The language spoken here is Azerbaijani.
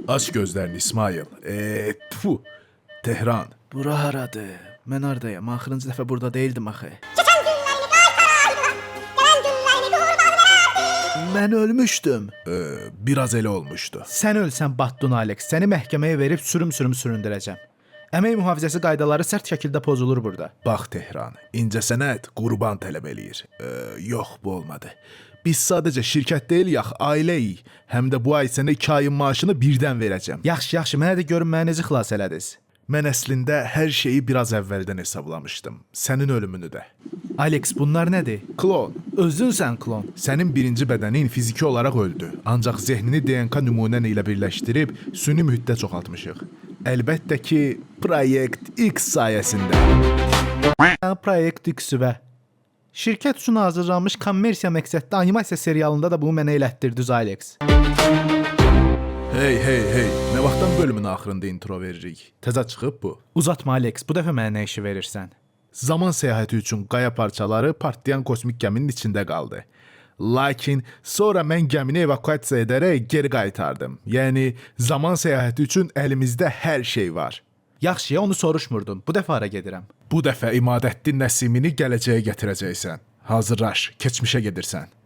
Aç gözlərini İsmail. Tfu. Tehran. Bura haradır? Mən hardayam? Axırıncı dəfə burada değildim axı. Mən ölmüşdüm. Biraz elə olmuşdu. Sən ölsən Battun Alex. Səni məhkəməyə verib sürüm-sürüm süründürəcəm. Əmək mühafizəsi qaydaları sərt şəkildə pozulur burada. Bax Tehran, incəsənət qurban tələb eləyir. Yox, bu olmadı. Biz sadəcə şirkət deyil, yax, ailəyik. Həm də bu ay sənə 2 ayın maaşını birdən verəcəm. Yaxşı, yaxşı, mənə də görün məni necə xilas elədiniz. Mən əslində hər şeyi biraz əvvəldən hesablamışdım. Sənin ölümünü də. Alex, bunlar nədir? Klon, Özünsən klon. sənin birinci bədənin fiziki olaraq öldü. Ancaq zehnini DNK nümunən ilə birləşdirib süni mühitdə çoxaltmışıq. Əlbəttə ki, Proyekt X sayəsində. Proyekt X-və. Şirkət üçün hazırlanmış kommersiya məqsədli animasiya serialında da bunu mənə elətdirdiniz, Alex. Hey, nə vaxtdan bölümün axırında intro veririk? Təzə çıxıb bu. Uzatma, Alex, bu dəfə mənə nə işi verirsən? Zaman səyahəti üçün qaya parçaları partlayan kosmik gəminin içində qaldı. Lakin sonra mən gəmini evakuasiya edərək geri qaytardım. Yəni, zaman səyahəti üçün əlimizdə hər şey var. Yaxşı, ya onu soruşmurdun. Bu dəfə hara gedirəm? Bu dəfə İmadəddin Nəsimini gələcəyə gətirəcəksən. Hazırlaş, keçmişə gedirsən.